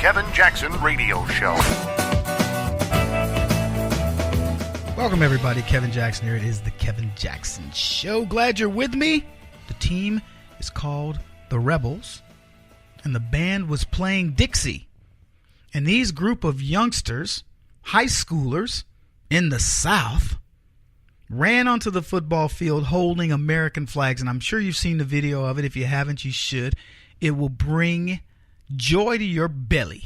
Kevin Jackson Radio Show. Welcome, everybody. Kevin Jackson here. It is the Kevin Jackson Show. Glad you're with me. The team is called the Rebels, and the band was playing Dixie. And these group of youngsters, high schoolers in the South, ran onto the football field holding American flags. And I'm sure you've seen the video of it. If you haven't, you should. It will bring joy to your belly,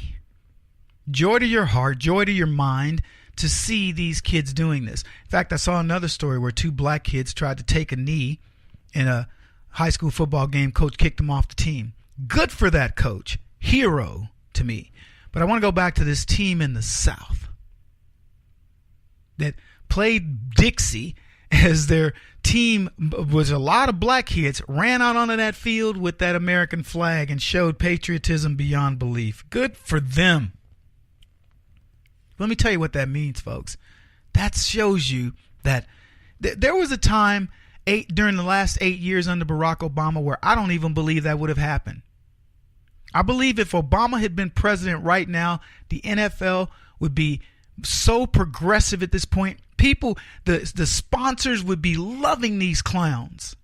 joy to your heart, joy to your mind to see these kids doing this. In fact, I saw another story where two black kids tried to take a knee in a high school football game. Coach kicked them off the team. Good for that coach. Hero to me. But I want to go back to this team in the South that played Dixie as their team. Was a lot of black kids ran out onto that field with that American flag and showed patriotism beyond belief. Good for them. Let me tell you what that means, folks. That shows you that there was a time during the last 8 years under Barack Obama where I don't even believe that would have happened. I believe if Obama had been president right now, the NFL would be so progressive at this point. People, the sponsors would be loving these clowns.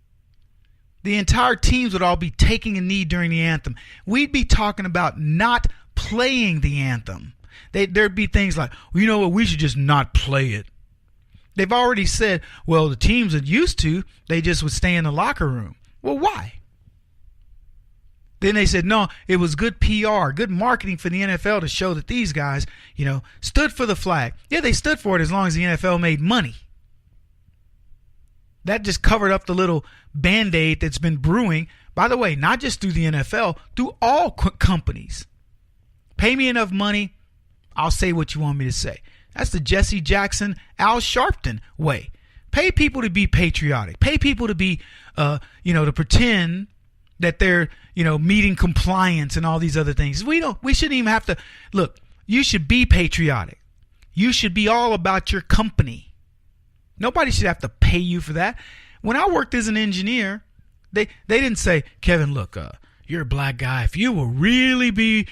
The entire teams would all be taking a knee during the anthem. We'd be talking about not playing the anthem. There'd be things like, well, you know what, we should just not play it. They've already said, well, the teams that used to, they just would stay in the locker room. Well, why? Then they said, no, it was good PR, good marketing for the NFL to show that these guys, stood for the flag. Yeah, they stood for it as long as the NFL made money. That just covered up the little Band-Aid that's been brewing. By the way, not just through the NFL, through all companies. Pay me enough money, I'll say what you want me to say. That's the Jesse Jackson, Al Sharpton way. Pay people to be patriotic. Pay people to be, to pretend that they're, meeting compliance and all these other things. We shouldn't even have to. Look, you should be patriotic. You should be all about your company. Nobody should have to pay you for that. When I worked as an engineer, they didn't say, Kevin, look, you're a black guy. If you will really be,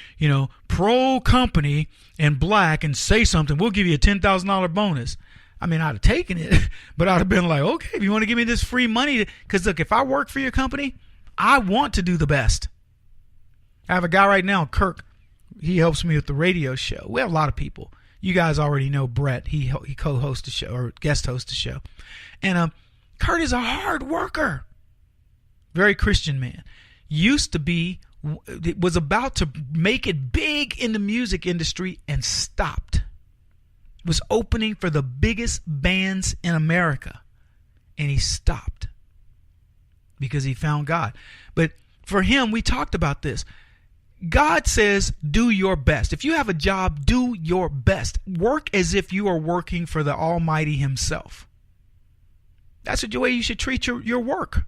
pro company and black and say something, we'll give you a $10,000 bonus. I mean, I'd have taken it, but I'd have been like, okay, if you want to give me this free money, because look, if I work for your company, I want to do the best. I have a guy right now, Kirk. He helps me with the radio show. We have a lot of people. You guys already know Brett. He co-hosts the show or guest hosts the show. And Kurt is a hard worker. Very Christian man. Was about to make it big in the music industry and stopped. Was opening for the biggest bands in America. And he stopped. Because he found God. But for him, we talked about this. God says, do your best. If you have a job, do your best. Work as if you are working for the Almighty himself. That's the way you should treat your work.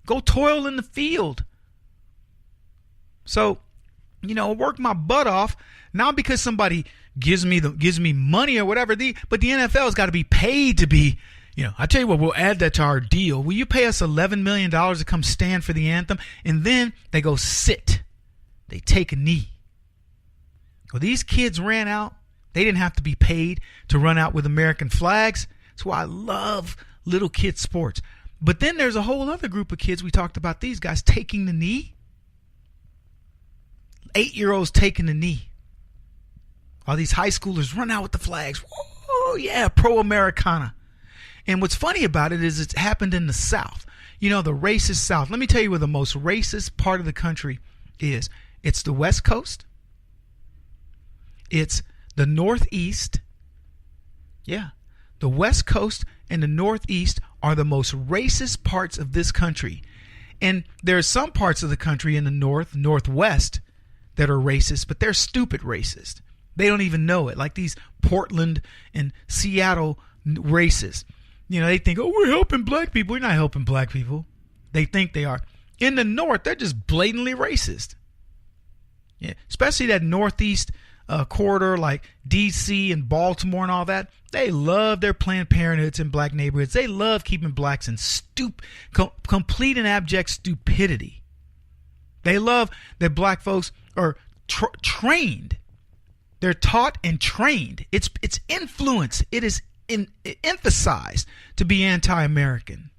Go toil in the field. So, work my butt off, not because somebody gives me money or whatever. But the NFL's got to be paid to be. I tell you what, we'll add that to our deal. Will you pay us $11 million to come stand for the anthem? And then they go sit. They take a knee. Well, these kids ran out. They didn't have to be paid to run out with American flags. That's why I love little kid sports. But then there's a whole other group of kids. We talked about these guys taking the knee. 8-year-olds taking the knee. All these high schoolers run out with the flags. Oh, yeah, pro-Americana. And what's funny about it is it's happened in the South. The racist South. Let me tell you where the most racist part of the country is. It's the West Coast. It's the Northeast. Yeah. The West Coast and the Northeast are the most racist parts of this country. And there are some parts of the country in the Northwest that are racist, but they're stupid racist. They don't even know it. Like these Portland and Seattle racists. They think, oh, we're helping black people. We're not helping black people. They think they are. In the North, they're just blatantly racist. Yeah, especially that Northeast corridor like D.C. and Baltimore and all that. They love their Planned Parenthoods in black neighborhoods. They love keeping blacks in complete and abject stupidity. They love that black folks are trained. They're taught and trained. It's influenced. It is emphasized to be anti-American.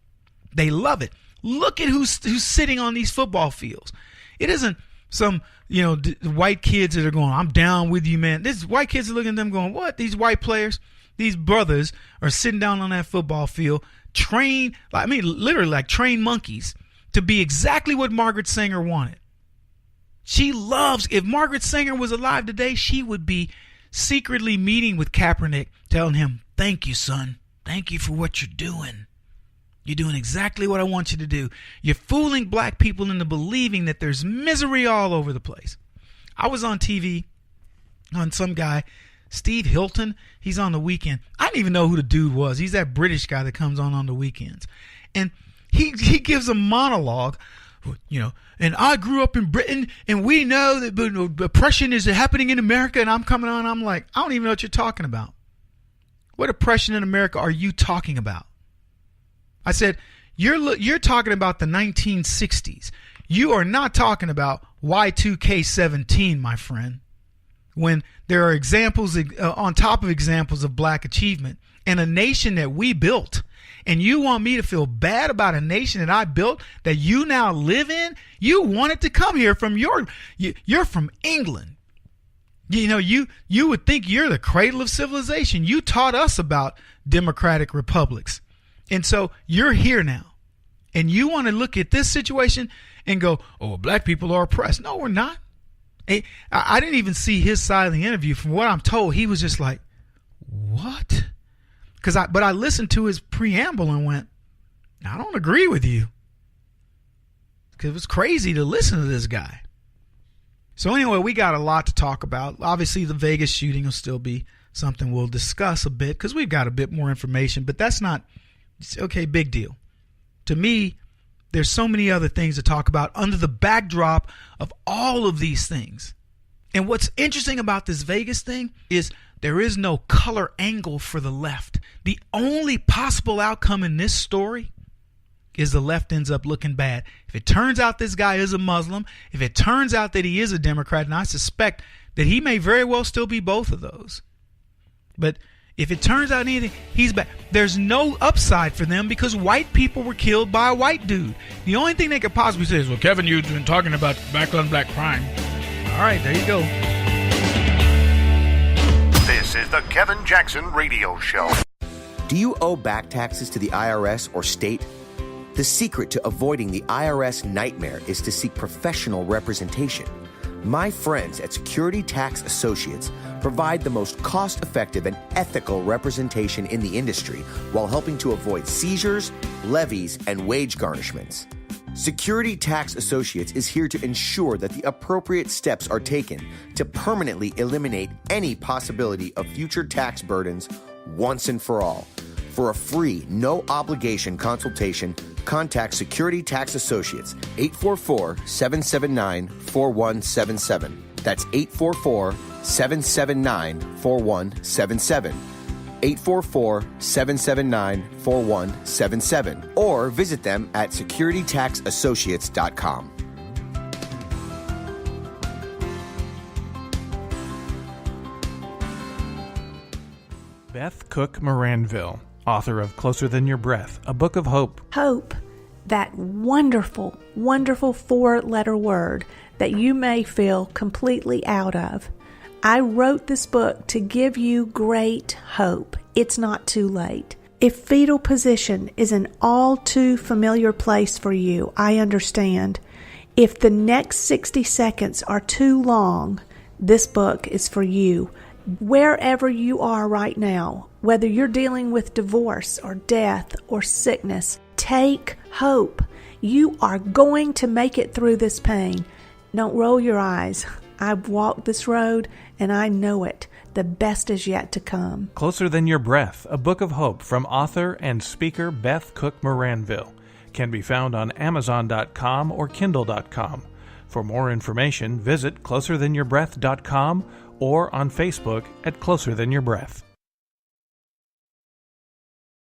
They love it. Look at who's sitting on these football fields. It isn't some white kids that are going, I'm down with you, man. These white kids are looking at them going, what? These white players, these brothers are sitting down on that football field, trained, literally like trained monkeys to be exactly what Margaret Sanger wanted. She loves, if Margaret Sanger was alive today, she would be secretly meeting with Kaepernick, telling him, thank you, son. Thank you for what you're doing. You're doing exactly what I want you to do. You're fooling black people into believing that there's misery all over the place. I was on TV on some guy, Steve Hilton. He's on The Weekend. I didn't even know who the dude was. He's that British guy that comes on the weekends. And he gives a monologue, and I grew up in Britain, and we know that oppression is happening in America, and I'm coming on, I'm like, I don't even know what you're talking about. What oppression in America are you talking about? I said, you're talking about the 1960s. You are not talking about Y2K17, my friend, when there are examples on top of examples of black achievement and a nation that we built. And you want me to feel bad about a nation that I built that you now live in? You wanted to come here from you're from England. You would think you're the cradle of civilization. You taught us about democratic republics. And so you're here now. And you want to look at this situation and go, oh, black people are oppressed. No, we're not. I didn't even see his side of the interview. From what I'm told, he was just like, what? But I listened to his preamble and went, I don't agree with you. Because it was crazy to listen to this guy. So anyway, we got a lot to talk about. Obviously, the Vegas shooting will still be something we'll discuss a bit because we've got a bit more information. But that's not, okay, big deal. To me, there's so many other things to talk about under the backdrop of all of these things. And what's interesting about this Vegas thing is there is no color angle for the left. The only possible outcome in this story is the left ends up looking bad. If it turns out this guy is a Muslim, if it turns out that he is a Democrat, and I suspect that he may very well still be both of those. But if it turns out anything, he's bad. There's no upside for them because white people were killed by a white dude. The only thing they could possibly say is, well, Kevin, you've been talking about black on black crime. All right, there you go. This is the Kevin Jackson Radio Show. Do you owe back taxes to the IRS or state? The secret to avoiding the IRS nightmare is to seek professional representation. My friends at Security Tax Associates provide the most cost-effective and ethical representation in the industry while helping to avoid seizures, levies, and wage garnishments. Security Tax Associates is here to ensure that the appropriate steps are taken to permanently eliminate any possibility of future tax burdens once and for all. For a free, no-obligation consultation, contact Security Tax Associates, 844-779-4177. That's 844-779-4177. 844-779-4177. Or visit them at securitytaxassociates.com. Beth Cook Moranville, author of Closer Than Your Breath, a book of hope. Hope, that wonderful, wonderful four-letter word that you may feel completely out of. I wrote this book to give you great hope. It's not too late. If fetal position is an all too familiar place for you, I understand. If the next 60 seconds are too long, this book is for you. Wherever you are right now, whether you're dealing with divorce or death or sickness, take hope. You are going to make it through this pain. Don't roll your eyes. I've walked this road and I know it. The best is yet to come. Closer Than Your Breath, a book of hope from author and speaker Beth Cook Moranville, can be found on Amazon.com or Kindle.com. For more information, visit closerthanyourBreath.com or on Facebook at Closer Than Your Breath.